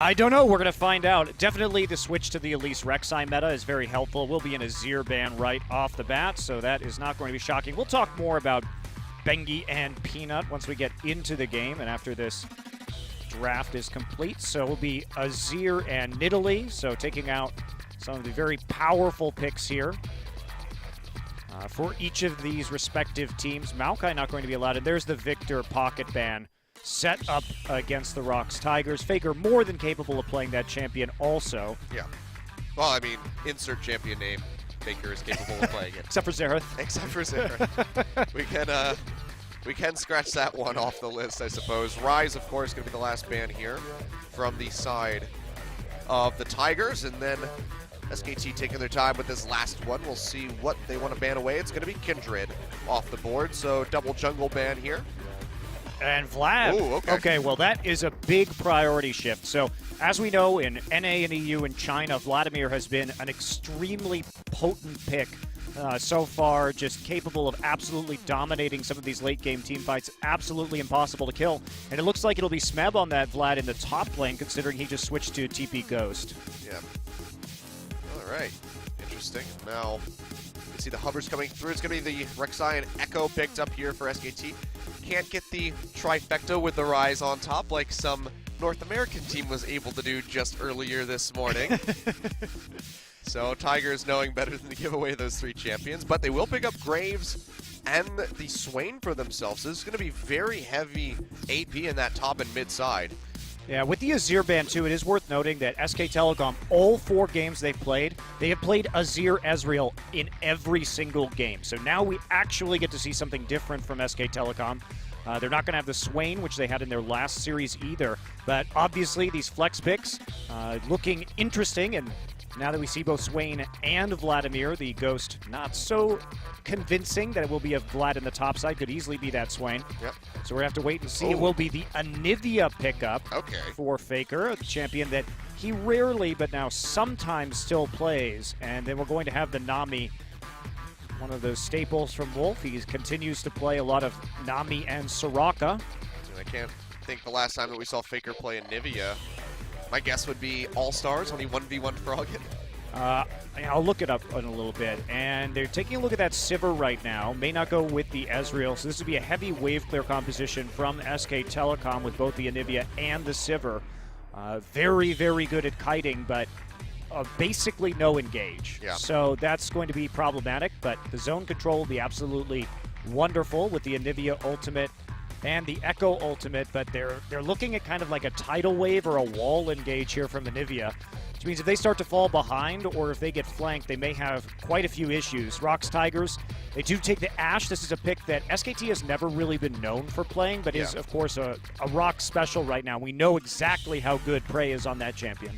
I don't know. We're going to find out. Definitely the switch to the Elise Rek'Sai meta is very helpful. We'll be in a Azir ban right off the bat, so that is not going to be shocking. We'll talk more about Bengi and Peanut once we get into the game and after this draft is complete. So it will be Azir and Nidalee, so taking out some of the very powerful picks here. For each of these respective teams, Maokai not going to be allowed, and there's the Victor pocket ban set up against the ROX Tigers. Faker more than capable of playing that champion also. Yeah. Well, I mean, insert champion name. Faker is capable of playing it. Except for Xerath. Except for Xerath. we can scratch that one off the list, I suppose. Rise, of course, going to be the last ban here from the side of the Tigers, and then SKT taking their time with this last one. We'll see what they want to ban away. It's going to be Kindred off the board, so double jungle ban here. And Vlad. Ooh, okay. Well, that is a big priority shift. So, as we know, in NA and EU and China, Vladimir has been an extremely potent pick so far, just capable of absolutely dominating some of these late-game team fights. Absolutely impossible to kill. And it looks like it'll be Smeb on that Vlad in the top lane, considering he just switched to TP Ghost. Yeah. All right. Interesting. Now, you see the hovers coming through. It's going to be the Rek'Sai and Echo picked up here for SKT. Can't get the trifecta with the Rise on top like some North American team was able to do just earlier this morning. So Tigers knowing better than to give away those 3 champions, but they will pick up Graves and the Swain for themselves. So this is going to be very heavy AP in that top and mid side. Yeah, with the Azir ban too, it is worth noting that SKTelecom, all 4 games they've played, they have played Azir Ezreal in every single game. So now we actually get to see something different from SKTelecom. They're not going to have the Swain, which they had in their last series either. But obviously, these flex picks looking interesting. And now that we see both Swain and Vladimir, the Ghost not so convincing that it will be a Vlad in the top side. Could easily be that Swain. Yep. So we're going to have to wait and see. It will be the Anivia pickup for Faker, a champion that he rarely, but now sometimes still plays. And then we're going to have the Nami, one of those staples from Wolf. He continues to play a lot of Nami and Soraka. I can't think the last time that we saw Faker play Anivia. My guess would be All-Stars when he 1v1 Froggen. I'll look it up in a little bit. And they're taking a look at that Sivir right now. May not go with the Ezreal. So this would be a heavy wave clear composition from SKTelecom with both the Anivia and the Sivir. Very, very good at kiting, but basically no engage. Yeah. So that's going to be problematic, but the zone control will be absolutely wonderful with the Anivia ultimate and the Echo ultimate, but they're looking at kind of like a tidal wave or a wall engage here from Anivia, which means if they start to fall behind or if they get flanked, they may have quite a few issues. ROX Tigers, they do take the Ashe. This is a pick that SKT has never really been known for playing, but is, of course, a ROX special right now. We know exactly how good Prey is on that champion.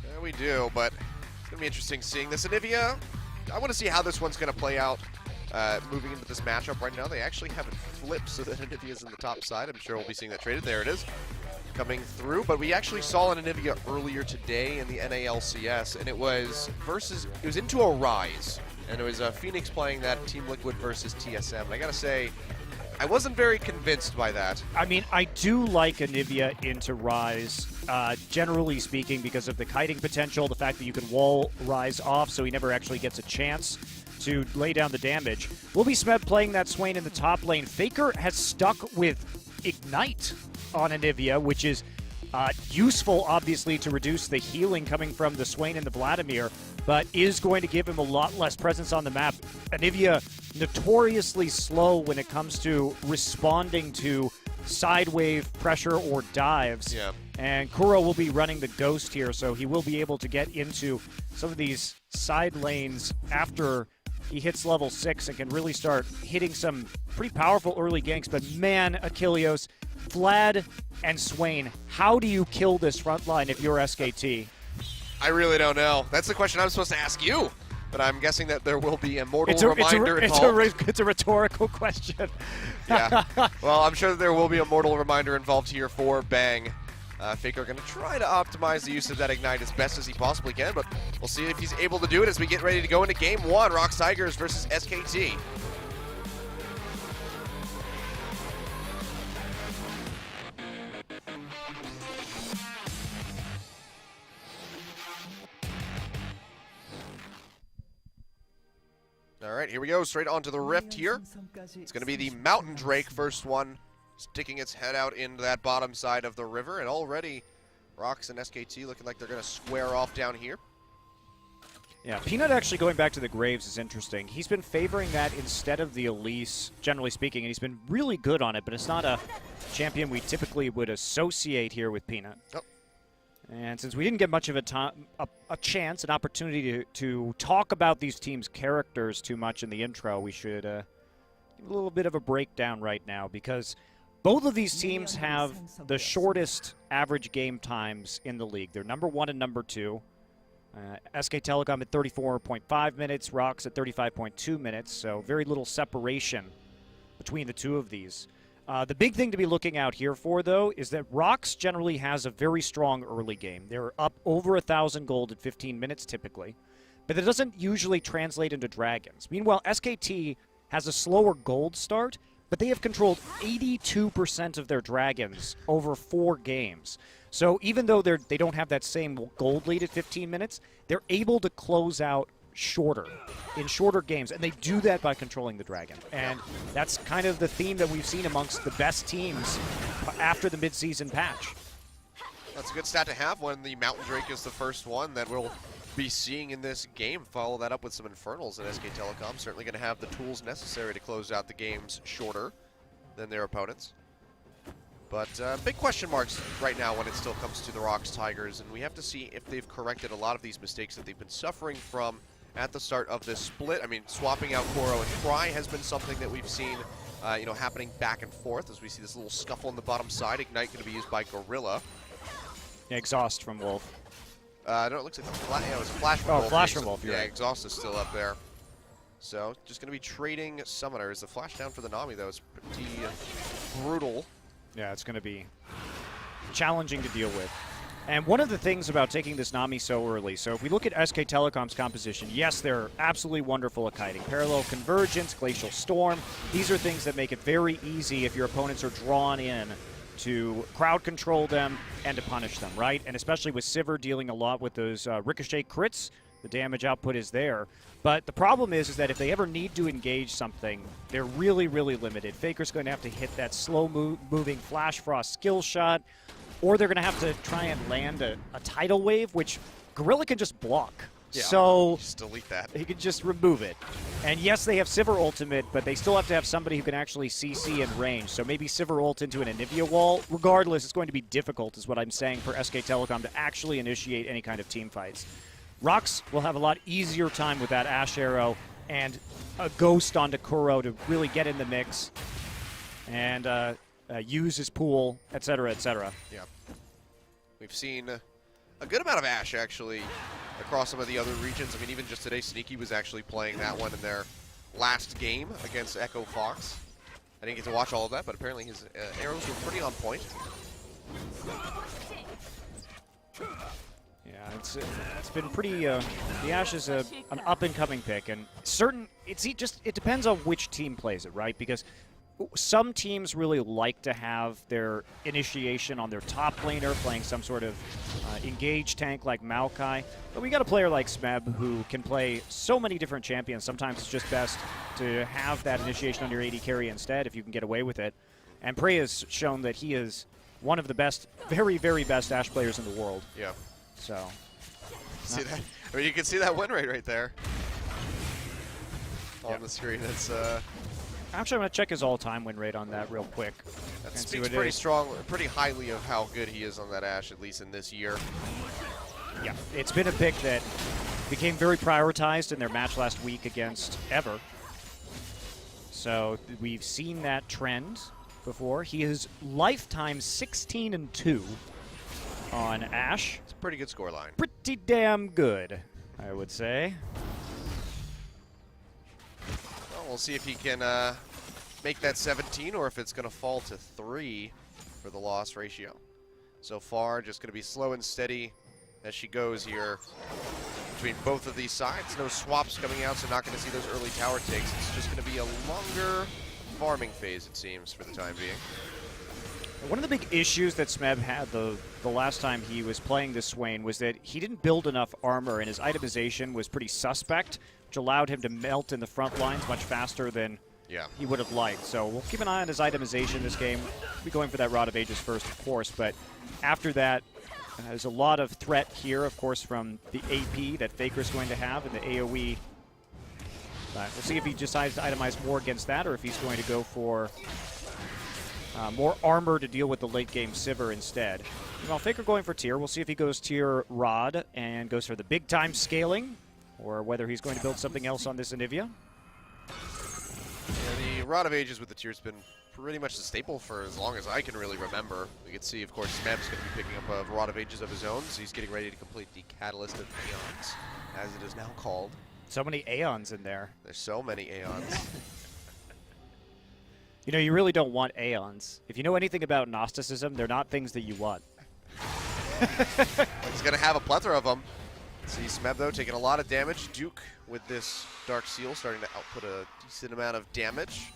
Yeah, we do, but it's going to be interesting seeing this. Anivia, I want to see how this one's going to play out. Moving into this matchup right now, they actually have it flipped so that Anivia's in the top side. I'm sure we'll be seeing that traded. There it is, coming through. But we actually saw an Anivia earlier today in the NALCS, and it was into a Rise, and it was Phoenix playing that Team Liquid versus TSM. And I gotta say, I wasn't very convinced by that. I mean, I do like Anivia into Rise, generally speaking, because of the kiting potential, the fact that you can wall Rise off so he never actually gets a chance to lay down the damage. Will be Smeb playing that Swain in the top lane. Faker has stuck with Ignite on Anivia, which is useful, obviously, to reduce the healing coming from the Swain and the Vladimir, but is going to give him a lot less presence on the map. Anivia notoriously slow when it comes to responding to side wave pressure or dives. Yeah. And Kuro will be running the Ghost here, so he will be able to get into some of these side lanes after he hits level 6 and can really start hitting some pretty powerful early ganks. But man, Achilleos, Vlad and Swain, how do you kill this front line if you're SKT? I really don't know. That's the question I'm supposed to ask you. But I'm guessing that there will be a mortal reminder involved. It's a rhetorical question. Yeah. Well, I'm sure that there will be a mortal reminder involved here for Bang. Faker going to try to optimize the use of that Ignite as best as he possibly can, but we'll see if he's able to do it as we get ready to go into Game 1, ROX Tigers versus SKT. right, here we go. Straight onto the Rift here. It's going to be the Mountain Drake first one, sticking its head out into that bottom side of the river. And already, ROX and SKT looking like they're going to square off down here. Yeah, Peanut actually going back to the Graves is interesting. He's been favoring that instead of the Elise, generally speaking, and he's been really good on it, but it's not a champion we typically would associate here with Peanut. Oh. And since we didn't get much of a chance, an opportunity to talk about these teams' characters too much in the intro, we should give a little bit of a breakdown right now, because both of these teams have the shortest average game times in the league. They're number 1 and number 2. SKTelecom at 34.5 minutes, ROX at 35.2 minutes, so very little separation between the two of these. The big thing to be looking out here for, though, is that ROX generally has a very strong early game. They're up over 1,000 gold at 15 minutes typically, but that doesn't usually translate into dragons. Meanwhile, SKT has a slower gold start, but they have controlled 82% of their dragons over 4 games. So even though they don't have that same gold lead at 15 minutes, they're able to close out in shorter games, and they do that by controlling the dragon. And that's kind of the theme that we've seen amongst the best teams after the midseason patch. That's a good stat to have when the Mountain Drake is the first one that we'll be seeing in this game. Follow that up with some Infernals, and SKTelecom certainly going to have the tools necessary to close out the games shorter than their opponents. But big question marks right now when it still comes to the ROX Tigers, and we have to see if they've corrected a lot of these mistakes that they've been suffering from at the start of this split. I mean, swapping out Koro and Try has been something that we've seen happening back and forth as we see this little scuffle on the bottom side. Ignite going to be used by Gorilla. Yeah, Exhaust from Wolf. No, it looks like it was a Flash from Wolf. Oh, Flash from Wolf, you're right. Exhaust is still up there. So, just going to be trading Summoners. The flash down for the Nami, though, is pretty brutal. Yeah, it's going to be challenging to deal with. And one of the things about taking this Nami so early, so if we look at SKTelecom's composition, yes, they're absolutely wonderful at kiting. Parallel Convergence, Glacial Storm, these are things that make it very easy if your opponents are drawn in to crowd control them and to punish them, right? And especially with Sivir dealing a lot with those ricochet crits, the damage output is there. But the problem is that if they ever need to engage something, they're really, really limited. Faker's going to have to hit that slow-moving Flash Frost skill shot, or they're going to have to try and land a tidal wave, which Gorilla can just block. Yeah, so just delete that. He can just remove it. And yes, they have Sivir ultimate, but they still have to have somebody who can actually CC in range. So maybe Sivir ult into an Anivia wall. Regardless, it's going to be difficult, is what I'm saying, for SKTelecom to actually initiate any kind of team fights. ROX will have a lot easier time with that Ash Arrow and a Ghost onto Kuro to really get in the mix and use his pool, etc., etc. Yeah. We've seen a good amount of Ash, actually, across some of the other regions. I mean, even just today, Sneaky was actually playing that one in their last game against Echo Fox. I didn't get to watch all of that, but apparently his arrows were pretty on point. Yeah, it's been pretty. The Ash is an up-and-coming pick, and it depends on which team plays it, right? Because some teams really like to have their initiation on their top laner, playing some sort of engaged tank like Maokai. But we got a player like Smeb who can play so many different champions. Sometimes it's just best to have that initiation on your AD carry instead if you can get away with it. And Prey has shown that he is one of the best, very, very best Ashe players in the world. Yeah. So. See that? I mean, you can see that win rate right there on the screen. It's Actually, I'm going to check his all-time win rate on that real quick. That speaks pretty strong, pretty highly of how good he is on that Ashe, at least in this year. Yeah, it's been a pick that became very prioritized in their match last week against Ever. So we've seen that trend before. He is lifetime 16-2 on Ashe. It's a pretty good scoreline. Pretty damn good, I would say. Well, we'll see if he can make that 17 or if it's going to fall to 3 for the loss ratio. So far, just going to be slow and steady as she goes here between both of these sides. No swaps coming out, so not going to see those early tower takes. It's just going to be a longer farming phase, it seems, for the time being. One of the big issues that Smeb had the last time he was playing this Swain was that he didn't build enough armor, and his itemization was pretty suspect, which allowed him to melt in the front lines much faster than he would have liked. So we'll keep an eye on his itemization this game. We'll be going for that Rod of Ages first, of course, but after that, there's a lot of threat here, of course, from the AP that Faker's going to have and the AoE. We'll see if he decides to itemize more against that or if he's going to go for more armor to deal with the late game Sivir instead. Well, Faker going for tier. We'll see if he goes tier Rod and goes for the big time scaling, or whether he's going to build something else on this Anivia. Yeah, the Rod of Ages with the tier's been pretty much the staple for as long as I can really remember. We can see, of course, Smeb's going to be picking up a Rod of Ages of his own, so he's getting ready to complete the Catalyst of Aeons, as it is now called. So many Aeons in there. There's so many Aeons. You know, you really don't want Aeons. If you know anything about Gnosticism, they're not things that you want. He's going to have a plethora of them. See Smeb, though, taking a lot of damage. Duke with this Dark Seal starting to output a decent amount of damage.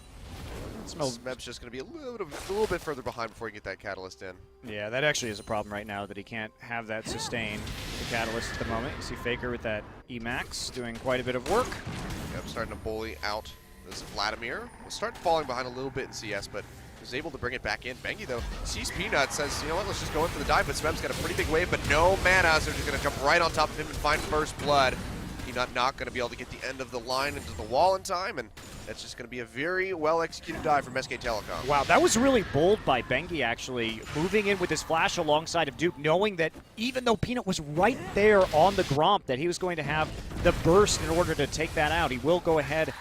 Smeb's just going to be a little bit further behind before you get that Catalyst in. Yeah, that actually is a problem right now, that he can't have that sustain the Catalyst at the moment. You see Faker with that Emax doing quite a bit of work. Yep, starting to bully out this Vladimir. We'll start falling behind a little bit in CS, but was able to bring it back in. Bengi, though, sees Peanut, says, you know what, let's just go in for the dive, but Smeb's got a pretty big wave, but no mana, so they're just going to jump right on top of him and find first blood. Peanut not going to be able to get the end of the line into the wall in time, and that's just going to be a very well-executed dive from SKTelecom. Wow, that was really bold by Bengi, actually, moving in with his flash alongside of Duke, knowing that even though Peanut was right there on the Gromp, that he was going to have the burst in order to take that out. He will go ahead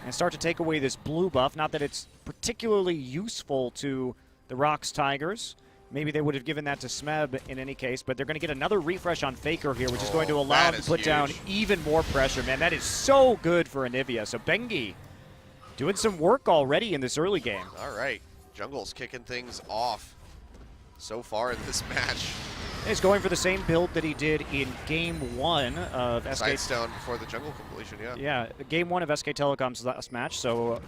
and start to take away this blue buff. Not that it's particularly useful to the ROX Tigers. Maybe they would have given that to Smeb in any case, but they're going to get another refresh on Faker here, which is going to allow him to put down even more pressure. Man, that is so good for Anivia. So Bengi doing some work already in this early game. All right, Jungle's kicking things off so far in this match. He's going for the same build that he did in Game 1 of SK. Sightstone before the jungle completion, yeah. Yeah, Game 1 of SKTelecom's last match, so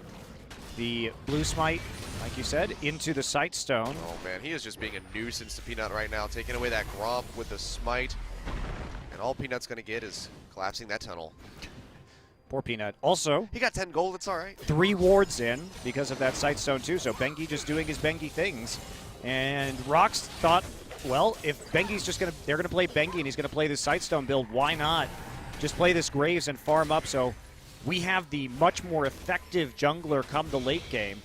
the Blue Smite, like you said, into the Sightstone. Oh man, he is just being a nuisance to Peanut right now, taking away that Gromp with the Smite. And all Peanut's going to get is collapsing that tunnel. Poor Peanut. Also, he got 10 gold, it's all right. 3 wards in because of that Sightstone too, so Bengi just doing his Bengi things. And ROX thought, well, if Bengi's just going to, they're going to play Bengi and he's going to play this Sightstone build, why not just play this Graves and farm up? So we have the much more effective jungler come the late game.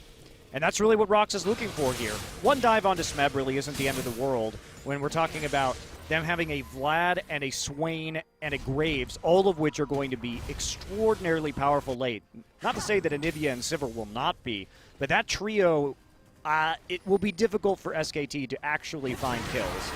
And that's really what ROX is looking for here. One dive onto Smeb really isn't the end of the world when we're talking about them having a Vlad and a Swain and a Graves, all of which are going to be extraordinarily powerful late. Not to say that Anivia and Sivir will not be, but that trio, it will be difficult for SKT to actually find kills.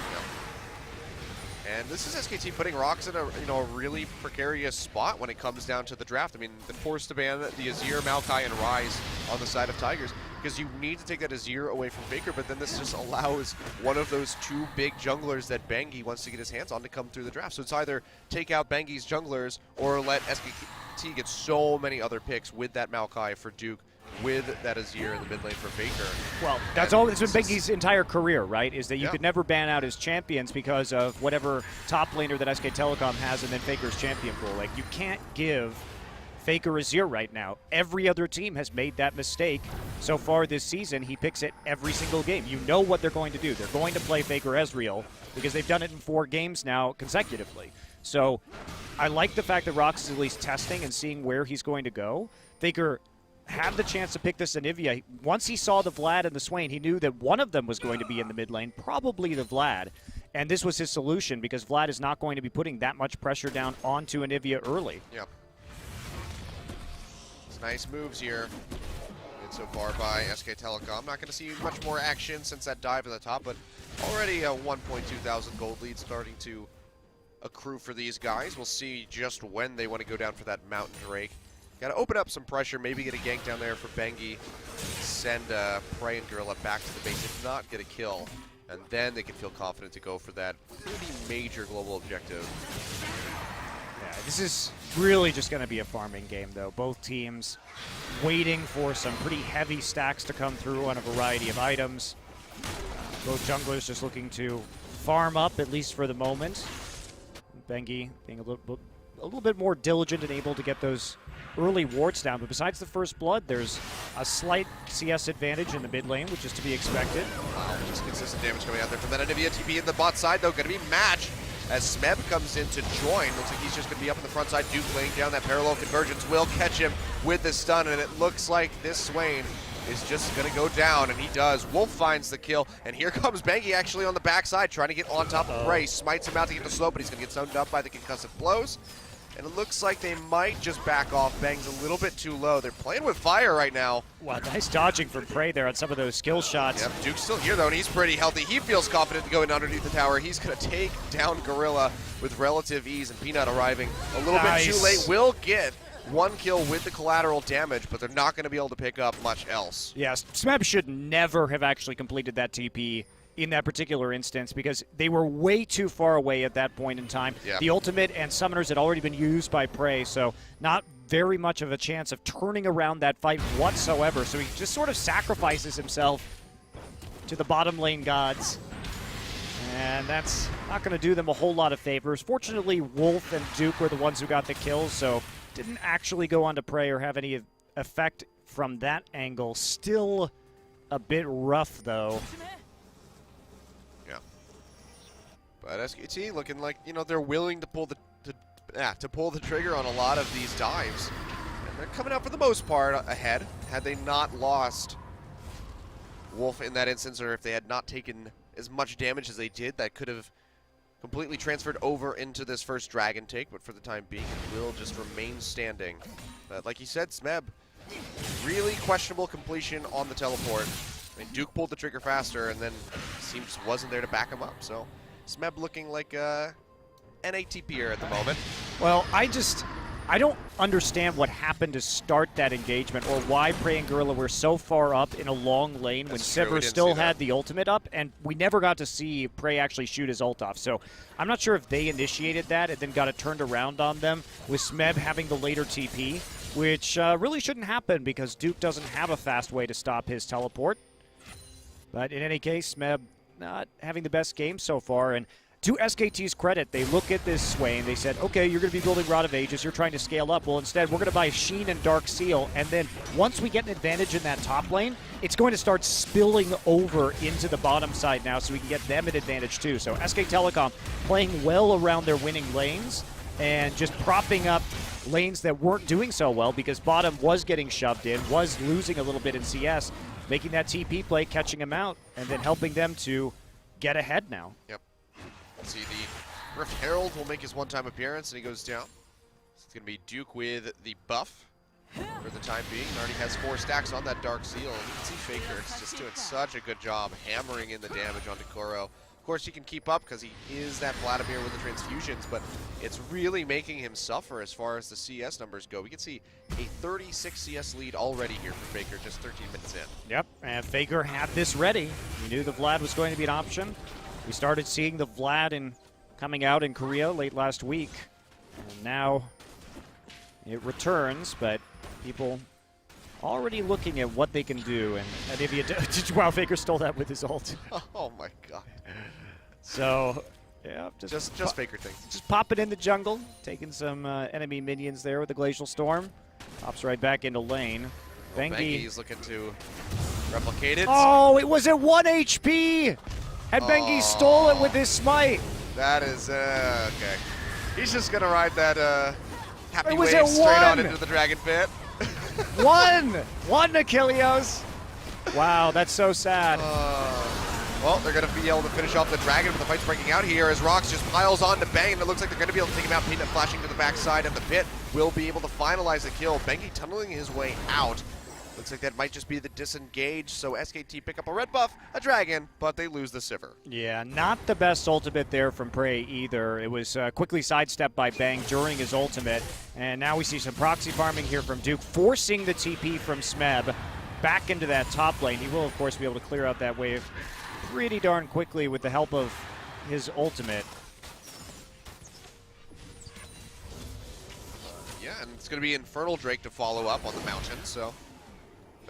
And this is SKT putting ROX in a really precarious spot when it comes down to the draft. I mean, they're forced to ban the Azir, Maokai, and Ryze on the side of Tigers because you need to take that Azir away from Faker, but then this just allows one of those 2 big junglers that Bengi wants to get his hands on to come through the draft. So it's either take out Bengi's junglers or let SKT get so many other picks with that Maokai for Duke, with that Azir in the mid lane for Faker. Well, that's been Bengi's entire career, right? Is that you could never ban out his champions because of whatever top laner that SKTelecom has and then Faker's champion pool. Like, you can't give Faker Azir right now. Every other team has made that mistake so far this season. He picks it every single game. You know what they're going to do. They're going to play Faker Ezreal because they've done it in 4 games now consecutively. So I like the fact that ROX is at least testing and seeing where he's going to go. Faker had the chance to pick this Anivia. Once he saw the Vlad and the Swain, he knew that one of them was going to be in the mid lane, probably the Vlad. And this was his solution because Vlad is not going to be putting that much pressure down onto Anivia early. Yeah. It's nice moves here so far by SKTelecom. Not going to see much more action since that dive at the top, but already a 1,200 gold lead starting to accrue for these guys. We'll see just when they want to go down for that Mountain Drake. Got to open up some pressure, maybe get a gank down there for Bengi, send Prey and Gorilla back to the base, if not get a kill, and then they can feel confident to go for that pretty major global objective. Yeah, this is really just going to be a farming game, though. Both teams waiting for some pretty heavy stacks to come through on a variety of items. Both junglers just looking to farm up, at least for the moment. Bengi being a little bit more diligent and able to get those early wards down. But besides the first blood, there's a slight CS advantage in the mid lane, which is to be expected. Wow, just consistent damage coming out there from that Anivia. TP in the bot side, though, going to be matched as Smeb comes in to join. Looks like he's just going to be up in the front side. Duke laying down that parallel convergence will catch him with the stun, and it looks like this Swain is just going to go down, and he does. Wolf finds the kill, and here comes Bengi actually on the backside, trying to get on top of Bray. Smites him out to get the slow, but he's going to get stoned up by the concussive blows. And it looks like they might just back off. Bang's a little bit too low. They're playing with fire right now. Wow, nice dodging from Prey there on some of those skill shots. Yep, Duke's still here though, and he's pretty healthy. He feels confident to go in underneath the tower. He's going to take down Gorilla with relative ease, and Peanut arriving a little bit too late. Will get one kill with the collateral damage, but they're not going to be able to pick up much else. Yes, Smeb should never have actually completed that TP in that particular instance because they were way too far away at that point in time. Yep. The ultimate and summoners had already been used by Prey, so not very much of a chance of turning around that fight whatsoever. So he just sort of sacrifices himself to the bottom lane gods. And that's not going to do them a whole lot of favors. Fortunately, Wolf and Duke were the ones who got the kills, so didn't actually go on to Prey or have any effect from that angle. Still a bit rough, though. Yeah. But SKT looking like, you know, they're willing to pull the trigger on a lot of these dives. And they're coming out for the most part ahead. Had they not lost Wolf in that instance, or if they had not taken as much damage as they did, that could have completely transferred over into this first dragon take, but for the time being, it will just remain standing. But like you said, Smeb, really questionable completion on the teleport. I mean, Duke pulled the trigger faster, and then seems wasn't there to back him up. So Smeb looking like an ATPer at the moment. Well, I don't understand what happened to start that engagement or why Prey and Gorilla were so far up in a long lane when Sivir still had the ultimate up, and we never got to see Prey actually shoot his ult off. So I'm not sure if they initiated that and then got it turned around on them with Smeb having the later TP, which really shouldn't happen because Duke doesn't have a fast way to stop his teleport. But in any case, Smeb not having the best game so far, and to SKT's credit, they look at this Swain, they said, okay, you're going to be building Rod of Ages, you're trying to scale up. Well, instead, we're going to buy Sheen and Dark Seal, and then once we get an advantage in that top lane, it's going to start spilling over into the bottom side now so we can get them an advantage too. So SKTelecom playing well around their winning lanes and just propping up lanes that weren't doing so well because bottom was getting shoved in, was losing a little bit in CS, making that TP play, catching them out, and then helping them to get ahead now. Yep. Let's see, the Rift Herald will make his one-time appearance, and he goes down. It's going to be Duke with the buff for the time being. He already has 4 stacks on that Dark Seal, and you can see Faker is just doing such a good job hammering in the damage onto Kuro. Of course, he can keep up because he is that Vladimir with the transfusions, but it's really making him suffer as far as the CS numbers go. We can see a 36 CS lead already here for Faker, just 13 minutes in. Yep, and Faker had this ready. He knew the Vlad was going to be an option. We started seeing the Vlad coming out in Korea late last week, and now it returns, but people already looking at what they can do, and Anivia, wow, Faker stole that with his ult. Oh my god. So, yeah, just Faker things. Just popping in the jungle, taking some enemy minions there with the Glacial Storm. Pops right back into lane. Bengi's looking to replicate it. Oh, it was at 1 HP! And Bengi stole it with his smite. That is, okay. He's just going to ride that happy was wave at straight on 1. into the Dragon Pit. One Achilles. Wow, that's so sad. Well, they're going to be able to finish off the Dragon, but the fight's breaking out here as ROX just piles on to Bang, and it looks like they're going to be able to take him out. Peanut flashing to the backside of the pit will be able to finalize the kill. Bengi tunneling his way out. Looks like that might just be the disengage, so SKT pick up a red buff, a dragon, but they lose the Sivir. Yeah, not the best ultimate there from Prey either. It was quickly sidestepped by Bang during his ultimate, and now we see some proxy farming here from Duke, forcing the TP from Smeb back into that top lane. He will, of course, be able to clear out that wave pretty darn quickly with the help of his ultimate. Yeah, and it's going to be Infernal Drake to follow up on the mountain, so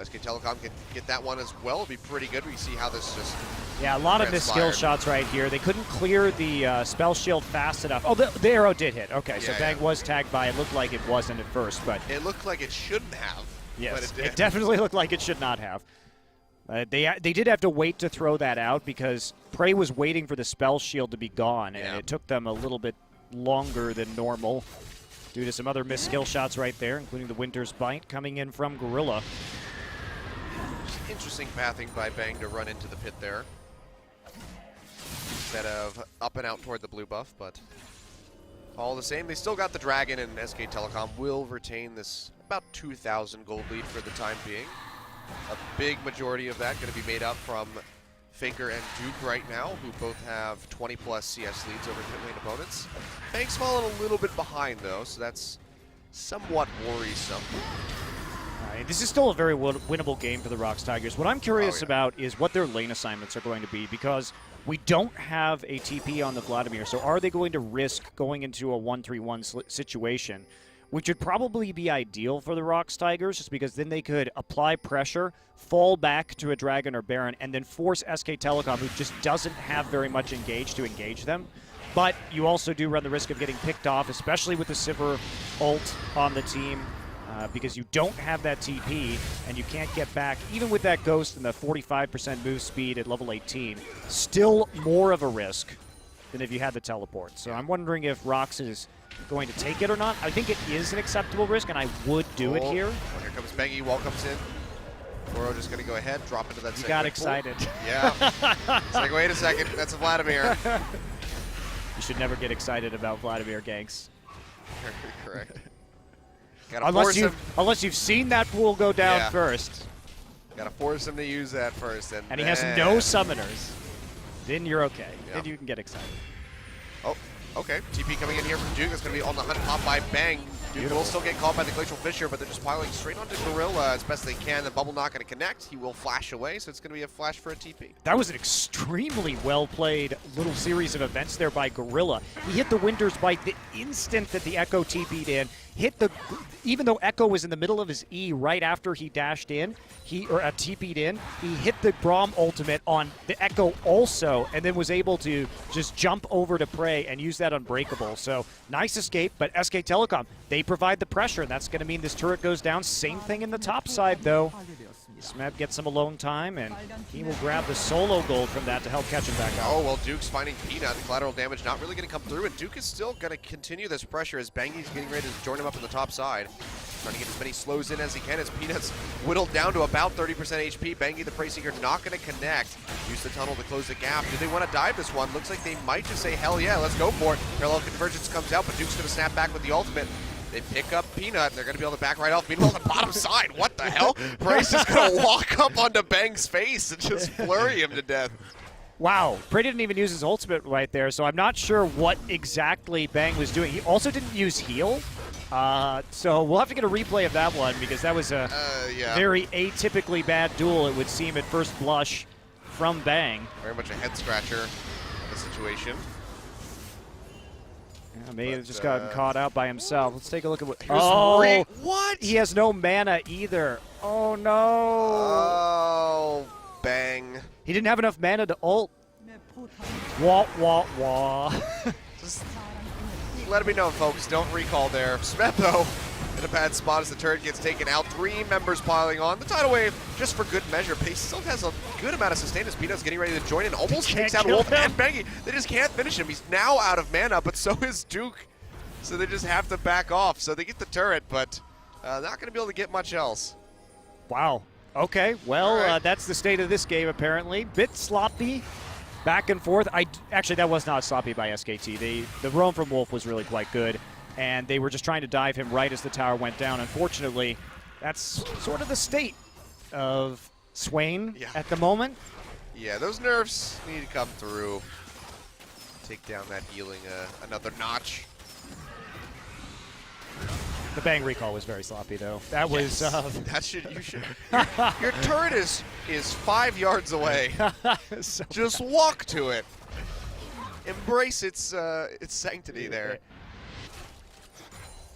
SKTelecom can get that one as well. It'll be pretty good. We see how this just Yeah, a lot of missed skill shots right here. They couldn't clear the spell shield fast enough. Oh, the arrow did hit. Okay, so Bang was tagged by. It looked like it wasn't at first, but it looked like it shouldn't have. Yes, but it did. It definitely looked like it should not have. They did have to wait to throw that out because Prey was waiting for the spell shield to be gone, and it took them a little bit longer than normal due to some other missed skill shots right there, including the Winter's Bite coming in from Gorilla. Interesting pathing by Bang to run into the pit there instead of up and out toward the blue buff, but all the same, they still got the Dragon, and SKTelecom will retain this about 2,000 gold lead for the time being. A big majority of that going to be made up from Faker and Duke right now, who both have 20+ CS leads over pit lane opponents. Bang's fallen a little bit behind, though, so that's somewhat worrisome. All right, this is still a very winnable game for the ROX Tigers. What I'm curious about is what their lane assignments are going to be, because we don't have a TP on the Vladimir, so are they going to risk going into a 1-3-1 situation, which would probably be ideal for the ROX Tigers, just because then they could apply pressure, fall back to a Dragon or Baron, and then force SKTelecom, who just doesn't have very much engage, to engage them. But you also do run the risk of getting picked off, especially with the Sivir ult on the team, because you don't have that TP, and you can't get back, even with that Ghost and the 45% move speed at level 18, still more of a risk than if you had the teleport. So I'm wondering if ROX is going to take it or not. I think it is an acceptable risk, and I would do it here. Well, here comes Bangy, wall comes in. Goro just going to go ahead, drop into that. You got excited. Yeah. It's like, wait a second, that's a Vladimir. You should never get excited about Vladimir ganks. Correct. Unless you've seen that pool go down first. Gotta force him to use that first. And he has no summoners. Then you're okay. Then you can get excited. Oh, okay. TP coming in here from Duke. That's going to be on the hunt, hop by Bang. Duke will still get caught by the Glacial Fissure, but they're just piling straight onto Gorilla as best they can. The bubble not going to connect. He will flash away, so it's going to be a flash for a TP. That was an extremely well-played little series of events there by Gorilla. He hit the Winter's Bite the instant that the Echo TP'd in. Even though Echo was in the middle of his E right after he dashed in, TP'd in, he hit the Braum ultimate on the Echo also, and then was able to just jump over to Prey and use that Unbreakable. So nice escape, but SKTelecom, they provide the pressure, and that's going to mean this turret goes down. Same thing in the top side, though. Smeb gets some alone time, and he will grab the solo gold from that to help catch him back up. Oh, well, Duke's finding Peanut. The collateral damage not really going to come through, and Duke is still going to continue this pressure as Bangy's getting ready to join him up in the top side. Trying to get as many slows in as he can as Peanut's whittled down to about 30% HP. Bangy, the Prey Seeker, not going to connect. Use the tunnel to close the gap. Do they want to dive this one? Looks like they might just say, hell yeah, let's go for it. Parallel Convergence comes out, but Duke's going to snap back with the ultimate. They pick up Peanut, and they're going to be able to back right off. Meanwhile, on the bottom side, what the hell? Price is going to walk up onto Bang's face and just flurry him to death. Wow, Prey didn't even use his ultimate right there, so I'm not sure what exactly Bang was doing. He also didn't use heal, so we'll have to get a replay of that one, because that was a very atypically bad duel, it would seem at first blush, from Bang. Very much a head-scratcher of the situation. Yeah, may have just gotten caught out by himself. Let's take a look at what... What? He has no mana either. Oh, no. Oh, Bang. He didn't have enough mana to ult. Wah, wah, wah. Just let it be known, folks. Don't recall there. Smeb, though, in a bad spot as the turret gets taken out. 3 members piling on. The tidal wave, just for good measure, but he still has a good amount of sustain as Peanut's getting ready to join in. Almost takes out Wolf and Bangy. They just can't finish him. He's now out of mana, but so is Duke. So they just have to back off. So they get the turret, but not going to be able to get much else. Wow. Okay, well, that's the state of this game, apparently. Bit sloppy, back and forth. Actually, that was not sloppy by SKT. The roam from Wolf was really quite good, and they were just trying to dive him right as the tower went down. Unfortunately, that's sort of the state of Swain at the moment. Yeah, those nerfs need to come through. Take down that healing another notch. The Bang recall was very sloppy, though. That was. That you should. Your turret is 5 yards away. So just walk to it. Embrace its sanctity there.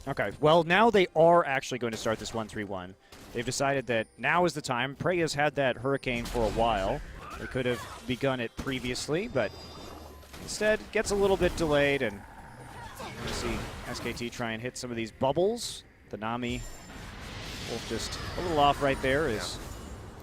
Okay. Well, now they are actually going to start this 1-3-1. they've decided that now is the time. Prey has had that Hurricane for a while. They could have begun it previously, but instead gets a little bit delayed, and you see SKT try and hit some of these bubbles. The Nami will just a little off right there as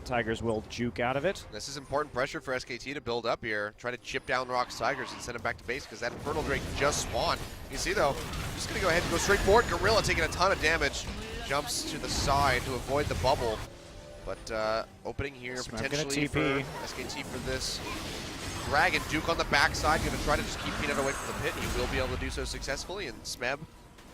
Tigers will juke out of it. This is important pressure for SKT to build up here. Try to chip down ROX Tigers and send them back to base because that Infernal Drake just spawned. You see though, just going to go ahead and go straight forward. Gorilla taking a ton of damage. Jumps to the side to avoid the bubble. But opening here potentially for SKT for this Dragon. Duke on the backside, going to try to just keep Peanut away from the pit. He will be able to do so successfully, and Smeb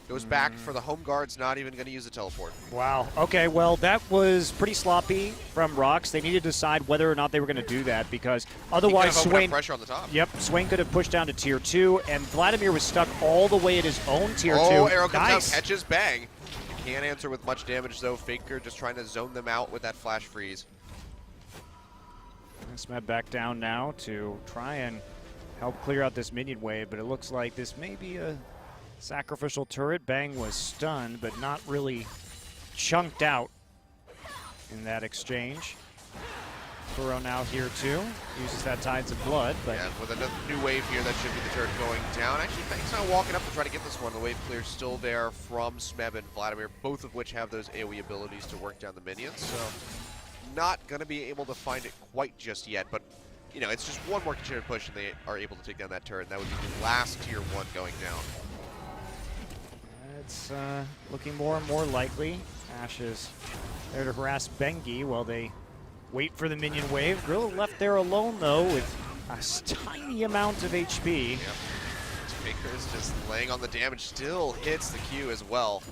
goes back for the home guards, not even going to use a teleport. Wow. Okay, well, that was pretty sloppy from ROX. They needed to decide whether or not they were going to do that because otherwise Swain... pressure on the top. Yep, Swain could have pushed down to tier 2, and Vladimir was stuck all the way at his own tier 2. Oh, arrow comes out, catches, bang. Can't answer with much damage, though. Faker just trying to zone them out with that flash freeze. Smeb back down now to try and help clear out this minion wave, but it looks like this may be a sacrificial turret. Bang was stunned, but not really chunked out in that exchange. Kuro now here too. Uses that Tides of Blood, but yeah, with another new wave here, that should be the turret going down. Actually, Bang's not walking up to try to get this one. The wave clear still there from Smeb and Vladimir, both of which have those AoE abilities to work down the minions. So not going to be able to find it quite just yet, but you know, it's just one more continued push and they are able to take down that turret. And that would be the last tier 1 going down. It's looking more and more likely. Ash is there to harass Bengi while they wait for the minion wave. Gorilla left there alone, though, with a tiny amount of HP. Yep. Faker is just laying on the damage, still hits the Q as well.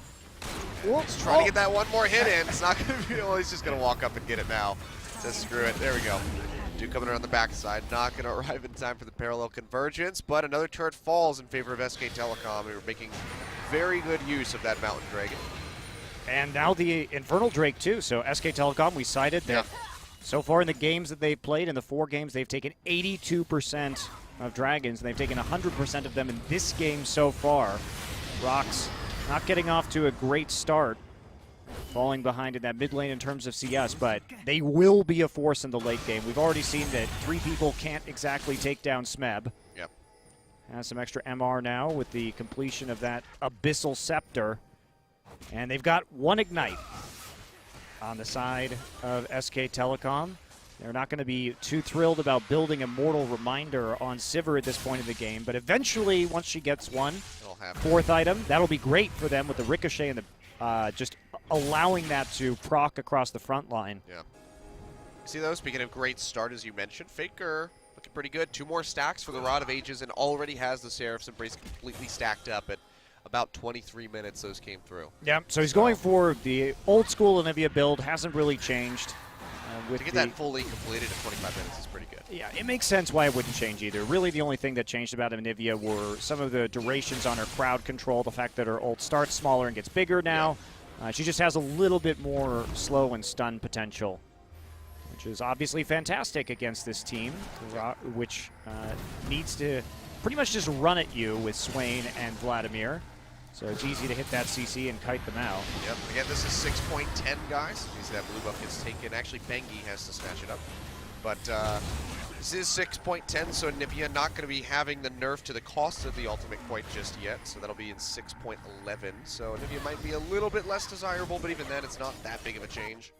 He's trying to get that one more hit in. It's not going to be, well, he's just going to walk up and get it now. Says screw it. There we go. Duke coming around the backside, not going to arrive in time for the parallel convergence, but another turret falls in favor of SKTelecom, who are making very good use of that Mountain Dragon. And now the Infernal Drake, too. So SKTelecom, we cited that so far in the games that they've played, in the 4 games, they've taken 82% of Dragons, and they've taken 100% of them in this game so far. ROX not getting off to a great start, falling behind in that mid lane in terms of CS, but they will be a force in the late game. We've already seen that 3 people can't exactly take down Smeb. Yep. Has some extra MR now with the completion of that Abyssal Scepter. And they've got 1 Ignite on the side of SKTelecom. They're not going to be too thrilled about building a Mortal Reminder on Sivir at this point in the game, but eventually, once she gets one, 4th item, that'll be great for them with the Ricochet and the just allowing that to proc across the front line. Yeah. See though, speaking of great start, as you mentioned, Faker looking pretty good. 2 more stacks for the Rod of Ages and already has the Seraph's Embrace completely stacked up at about 23 minutes those came through. Yeah, so he's going for the old school Anivia build, hasn't really changed. To get that fully completed in 25 minutes is pretty good. Yeah, it makes sense why it wouldn't change either. Really, the only thing that changed about Anivia were some of the durations on her crowd control, the fact that her ult starts smaller and gets bigger now. Yeah. She just has a little bit more slow and stun potential, which is obviously fantastic against this team, which needs to pretty much just run at you with Swain and Vladimir. So it's easy to hit that CC and kite them out. Yep, again, this is 6.10, guys. You see that blue buff gets taken. Actually, Bengi has to snatch it up. But this is 6.10, so Anivia not going to be having the nerf to the cost of the ultimate quite just yet. So that'll be in 6.11. So Anivia might be a little bit less desirable, but even then, it's not that big of a change.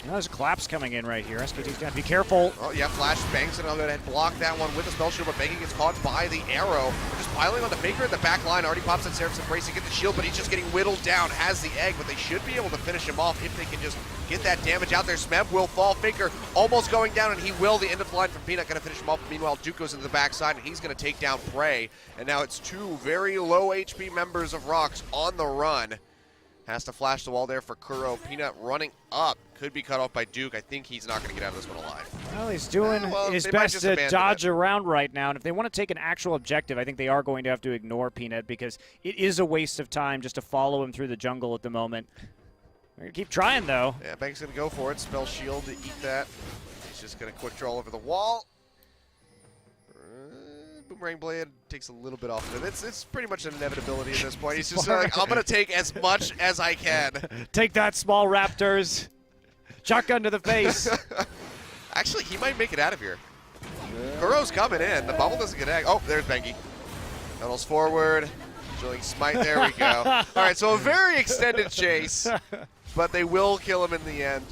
Now there's a collapse coming in right here. SKT's got to be careful. Oh, yeah, Flash bangs it on the head, block that one with the spell shield, but Bengi gets caught by the arrow. Just piling on the Faker in the back line. Already pops that Seraph's Embrace to get the shield, but he's just getting whittled down. Has the egg, but they should be able to finish him off if they can just get that damage out there. Smeb will fall. Faker almost going down, and he will. The end of the line from Peanut going to finish him off. Meanwhile, Duke goes into the backside, and he's going to take down Prey. And now it's 2 very low HP members of ROX on the run. Has to flash the wall there for Kuro. Peanut running up. Could be cut off by Duke. I think he's not going to get out of this one alive. Well, he's doing his best to dodge around right now. And if they want to take an actual objective, I think they are going to have to ignore Peanut because it is a waste of time just to follow him through the jungle at the moment. We're going to keep trying, though. Yeah, Bank's going to go for it. Spell shield to eat that. He's just going to quick draw over the wall. Boom, Boomerang Blade takes a little bit off of him. It's pretty much an inevitability at this point. He's just like, I'm going to take as much as I can. Take that, small Raptors. Shotgun to the face. Actually, he might make it out of here. Kuro's coming in. The bubble doesn't get egg. Oh, there's Bengi. Tunnels forward. Drilling smite. There we go. All right, so a very extended chase, but they will kill him in the end.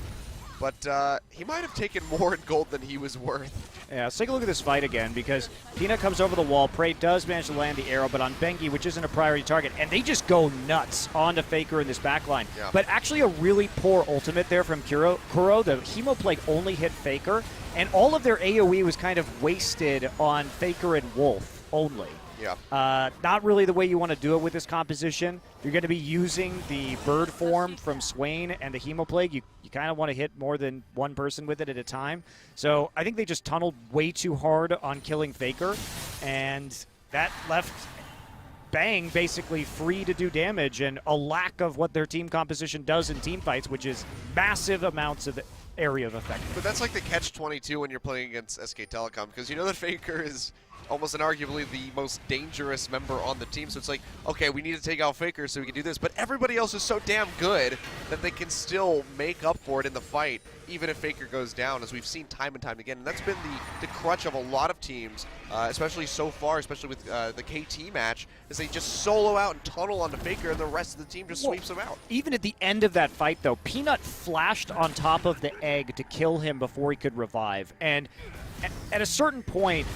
But he might have taken more in gold than he was worth. Yeah, let's take a look at this fight again, because Peanut comes over the wall. Prey does manage to land the arrow, but on Bengi, which isn't a priority target, and they just go nuts onto Faker in this backline. Yeah. But actually a really poor ultimate there from Kuro. The Hemo Plague only hit Faker, and all of their AoE was kind of wasted on Faker and Wolf only. Yeah. Not really the way you want to do it with this composition. You're going to be using the bird form from Swain and the Hemoplague. You kind of want to hit more than one person with it at a time. So I think they just tunneled way too hard on killing Faker, and that left Bang basically free to do damage, and a lack of what their team composition does in team fights, which is massive amounts of area of effect. But that's like the catch-22 when you're playing against SKTelecom, because you know that Faker is almost and arguably the most dangerous member on the team. So it's like, okay, we need to take out Faker so we can do this. But everybody else is so damn good that they can still make up for it in the fight, even if Faker goes down, as we've seen time and time again. And that's been the crutch of a lot of teams, especially so far, especially with the KT match, is they just solo out and tunnel onto Faker, and the rest of the team just sweeps them out. Even at the end of that fight, though, Peanut flashed on top of the egg to kill him before he could revive. And at a certain point,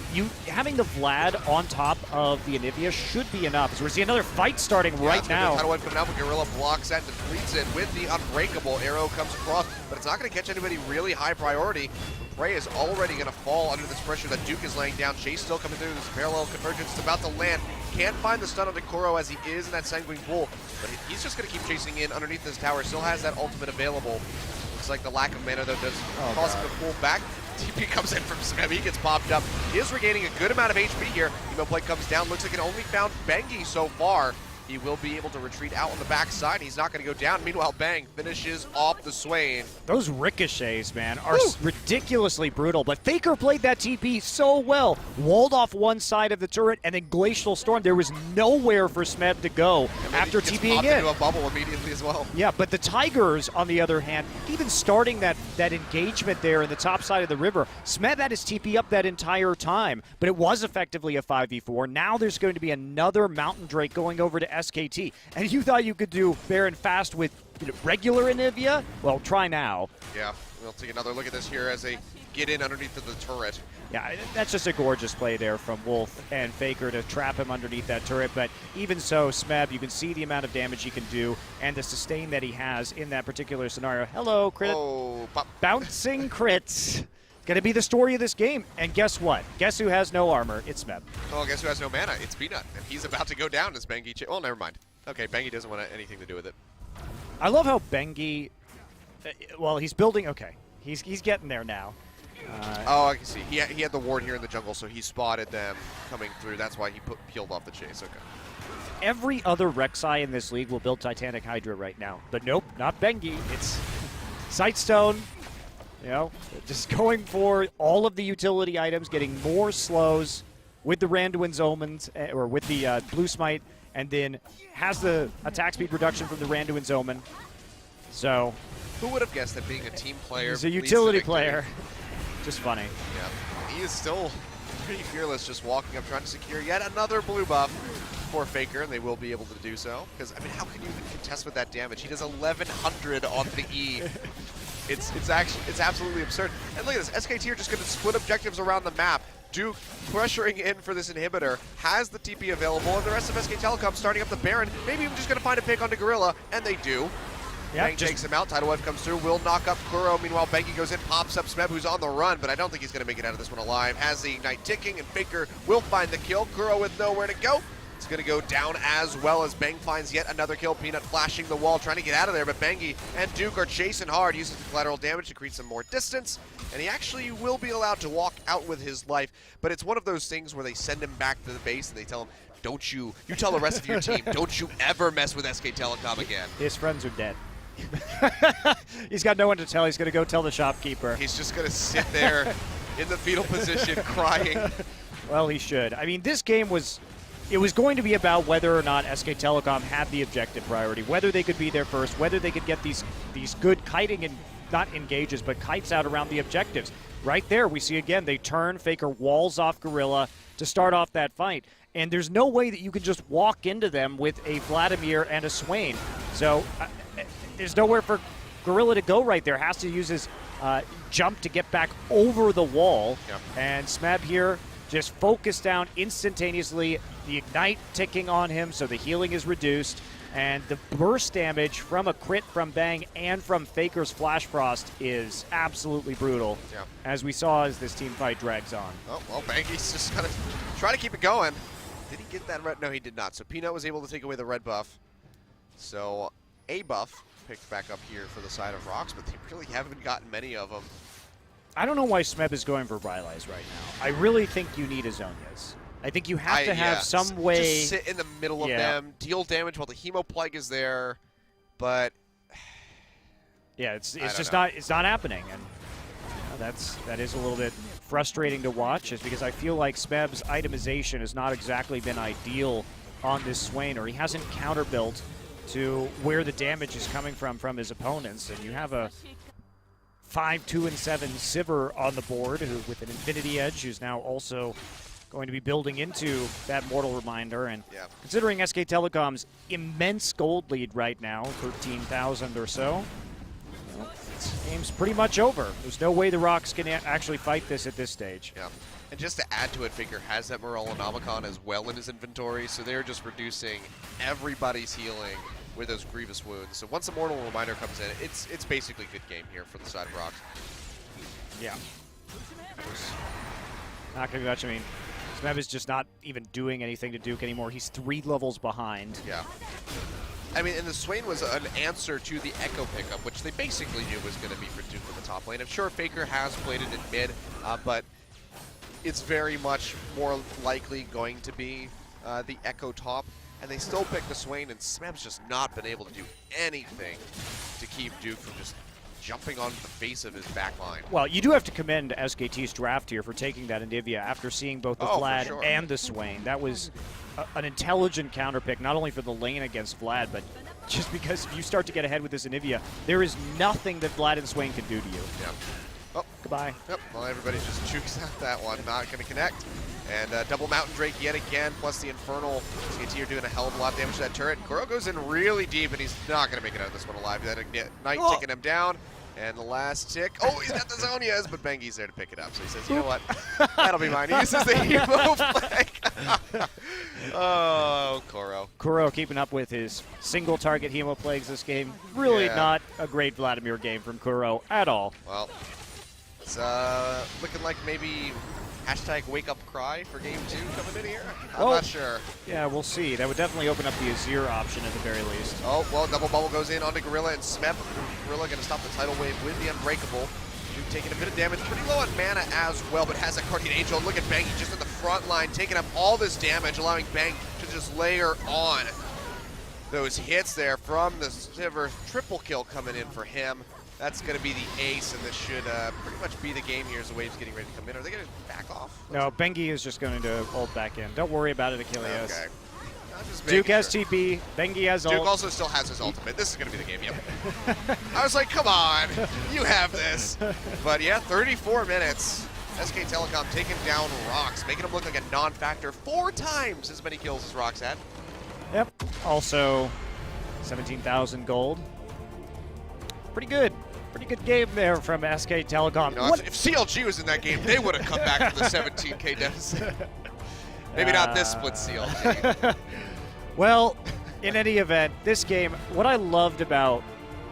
having the Vlad on top of the Anivia should be enough. So we're seeing another fight starting right now. Tidal Wave coming out, but Gorilla blocks that and depletes it with the Unbreakable. Arrow comes across, but it's not going to catch anybody really high priority. Prey is already going to fall under this pressure that Duke is laying down. Chase still coming through this parallel convergence. It's about to land. Can't find the stun on Kuro as he is in that Sanguine Bull, but he's just going to keep chasing in underneath this tower. Still has that ultimate available. Looks like the lack of mana, though, does cause him to pull back. TP comes in from Smeb, he gets popped up. He is regaining a good amount of HP here. Hemoplague comes down, looks like it only found Bengi so far. He will be able to retreat out on the backside. He's not going to go down. Meanwhile, Bang finishes off the Swain. Those ricochets, man, are ridiculously brutal. But Faker played that TP so well. Walled off one side of the turret, and then Glacial Storm. There was nowhere for Smeb to go after TPing in. Into a bubble immediately as well. Yeah, but the Tigers, on the other hand, even starting that engagement there in the top side of the river, Smeb had his TP up that entire time, but it was effectively a 5v4. Now there's going to be another Mountain Drake going over to SKT. And you thought you could do fair and fast with regular Anivia? Well, try now. Yeah, we'll take another look at this here as they get in underneath of the turret. Yeah, that's just a gorgeous play there from Wolf and Faker to trap him underneath that turret. But even so, Smeb, you can see the amount of damage he can do and the sustain that he has in that particular scenario. Hello, crit. Oh, pop. Bouncing crits. Going to be the story of this game. And guess what? Guess who has no armor? It's Smeb. Oh, guess who has no mana? It's Peanut. And he's about to go down as Bengi. Oh, never mind. Okay, Bengi doesn't want anything to do with it. I love how Bengi, well, he's building, okay. He's getting there now. Oh, I can see. He had the ward here in the jungle, so he spotted them coming through. That's why he peeled off the chase. Okay. Every other Rek'Sai in this league will build Titanic Hydra right now. But nope, not Bengi. It's Sightstone. You know, just going for all of the utility items, getting more slows with the Randuin's Omens, or with the Blue Smite, and then has the attack speed reduction from the Randuin's Omen. So, who would have guessed that being a team player? He's a utility player. Just funny. Yeah, he is still pretty fearless, just walking up, trying to secure yet another blue buff for Faker, and they will be able to do so. Because, I mean, how can you even contest with that damage? He does 1,100 on the E. It's absolutely absurd. And look at this, SKT are just going to split objectives around the map. Duke pressuring in for this inhibitor, has the TP available, and the rest of SKTelecom starting up the Baron, maybe even just going to find a pick onto Gorilla, and they do. Yep, Bang takes him out, Tidal Wave comes through, will knock up Kuro. Meanwhile, Bengi goes in, pops up Smeb, who's on the run, but I don't think he's going to make it out of this one alive. Has the Ignite ticking, and Faker will find the kill. Kuro with nowhere to go. It's going to go down as well as Bang finds yet another kill. Peanut flashing the wall, trying to get out of there, but Bengi and Duke are chasing hard, uses the collateral damage to create some more distance, and he actually will be allowed to walk out with his life. But it's one of those things where they send him back to the base and they tell him, don't you tell the rest of your team, don't you ever mess with SKTelecom again. His friends are dead. He's got no one to tell. He's going to go tell the shopkeeper. He's just going to sit there in the fetal position crying. Well, he should. I mean, this game was... It was going to be about whether or not SKTelecom had the objective priority, whether they could be there first, whether they could get these good kiting and not engages, but kites out around the objectives. Right there, we see again, they turn, Faker walls off Gorilla to start off that fight. And there's no way that you can just walk into them with a Vladimir and a Swain. So there's nowhere for Gorilla to go right there. Has to use his jump to get back over the wall. Yep. And Smeb here just focused down instantaneously. The Ignite ticking on him, so the healing is reduced. And the burst damage from a crit from Bang and from Faker's Flash Frost is absolutely brutal, as we saw as this team fight drags on. Oh, well, Bangy's just going to try to keep it going. Did he get that red? No, he did not. So Peanut was able to take away the red buff. So a buff picked back up here for the side of ROX, but they really haven't gotten many of them. I don't know why Smeb is going for Rylai's right now. I really think you need a Zonia's. I think you have to have some way. Just sit in the middle of them, deal damage while the Hemo Plague is there, but yeah, it's just not happening, and that is a little bit frustrating to watch, is because I feel like Smeb's itemization has not exactly been ideal on this Swain, or he hasn't counter-built to where the damage is coming from his opponents, and you have a 5-2-7 Sivir on the board who with an Infinity Edge, who's now also going to be building into that Mortal Reminder. And considering SKTelecom's immense gold lead right now, 13,000 or so, well, this game's pretty much over. There's no way the ROX can actually fight this at this stage. Yeah. And just to add to it, Faker has that Morellonomicon as well in his inventory, so they're just reducing everybody's healing with those Grievous Wounds. So once the Mortal Reminder comes in, it's basically a good game here for the side of ROX. Yeah. Not going to be much. I mean, Smeb is just not even doing anything to Duke anymore. He's 3 levels behind. Yeah. I mean, and the Swain was an answer to the Echo pickup, which they basically knew was going to be for Duke in the top lane. I'm sure Faker has played it in mid, but it's very much more likely going to be the Echo top. And they still pick the Swain, and Smeb's just not been able to do anything to keep Duke from just jumping on the face of his back line. Well, you do have to commend SKT's draft here for taking that Anivia after seeing both the Vlad and the Swain. That was an intelligent counter pick, not only for the lane against Vlad, but just because if you start to get ahead with this Anivia, there is nothing that Vlad and Swain can do to you. Yeah. Oh, goodbye. Yep. Well, everybody just jukes out that one. Not going to connect. And double Mountain Drake yet again, plus the Infernal. SKT are doing a hell of a lot of damage to that turret. Kuro goes in really deep, and he's not going to make it out of this one alive. That Ignite taking him down. And the last tick. Oh, he's got the Zonias, but Bengi's there to pick it up. So he says, you know what? That'll be mine. He uses the Hemo Plague. Oh, Kuro. Kuro keeping up with his single target Hemo Plagues this game. Really not a great Vladimir game from Kuro at all. Well, it's looking like maybe hashtag wake up cry for game 2 coming in here. I'm not sure. Yeah, we'll see. That would definitely open up the Azir option at the very least. Oh, well, double bubble goes in onto Gorilla and Smeb. Gorilla going to stop the tidal wave with the Unbreakable. Duke taking a bit of damage, pretty low on mana as well, but has that Guardian Angel. Look at Bang, just at the front line, taking up all this damage, allowing Bang to just layer on those hits there from the Sivir. Triple kill coming in for him. That's going to be the ace, and this should pretty much be the game here as the wave's getting ready to come in. Are they going to back off? No, Bengi is just going to hold back in. Don't worry about it, Achilles. Okay. Duke has TP, Bengi has ult. Duke also still has his ultimate. This is going to be the game, yep. I was like, come on, you have this. But yeah, 34 minutes. SKTelecom taking down ROX, making them look like a non-factor. 4 times as many kills as ROX had. Yep. Also, 17,000 gold. Pretty good. Pretty good game there from SKTelecom. You know, if CLG was in that game, they would have come back from the 17K deficit. Maybe not this split CLG. Well, in any event, this game, what I loved about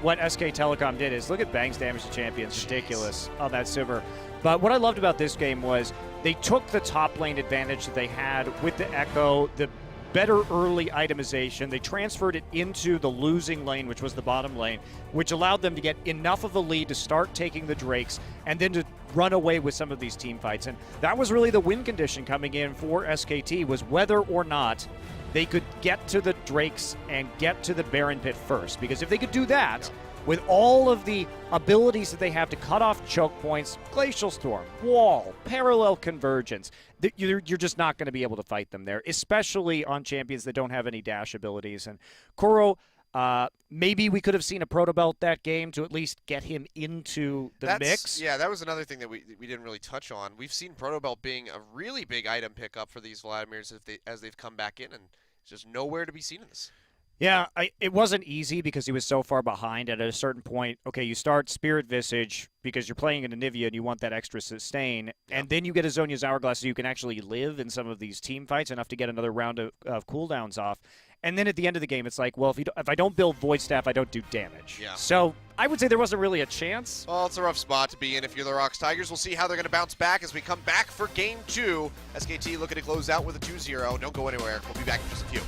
what SKTelecom did is look at Bang's damage to champions. Ridiculous on that Sivir. But what I loved about this game was they took the top lane advantage that they had with the Echo, the better early itemization. They transferred it into the losing lane, which was the bottom lane, which allowed them to get enough of a lead to start taking the Drakes and then to run away with some of these team fights. And that was really the win condition coming in for SKT, was whether or not they could get to the Drakes and get to the Baron Pit first. Because if they could do that, with all of the abilities that they have to cut off choke points, Glacial Storm, Wall, Parallel Convergence, you're just not going to be able to fight them there, especially on champions that don't have any dash abilities. And Kuro, maybe we could have seen a Proto Belt that game to at least get him into the mix. Yeah, that was another thing that we didn't really touch on. We've seen Proto Belt being a really big item pickup for these Vladimirs as they've come back in, and it's just nowhere to be seen in this. Yeah, it wasn't easy because he was so far behind. And at a certain point, okay, you start Spirit Visage because you're playing an Anivia and you want that extra sustain. And then you get a Zhonya's Hourglass so you can actually live in some of these team fights enough to get another round of cooldowns off. And then at the end of the game, it's like, well, if I don't build Void Staff, I don't do damage. Yeah. So I would say there wasn't really a chance. Well, it's a rough spot to be in if you're the ROX Tigers. We'll see how they're going to bounce back as we come back for Game 2. SKT looking to close out with a 2-0. Don't go anywhere. We'll be back in just a few.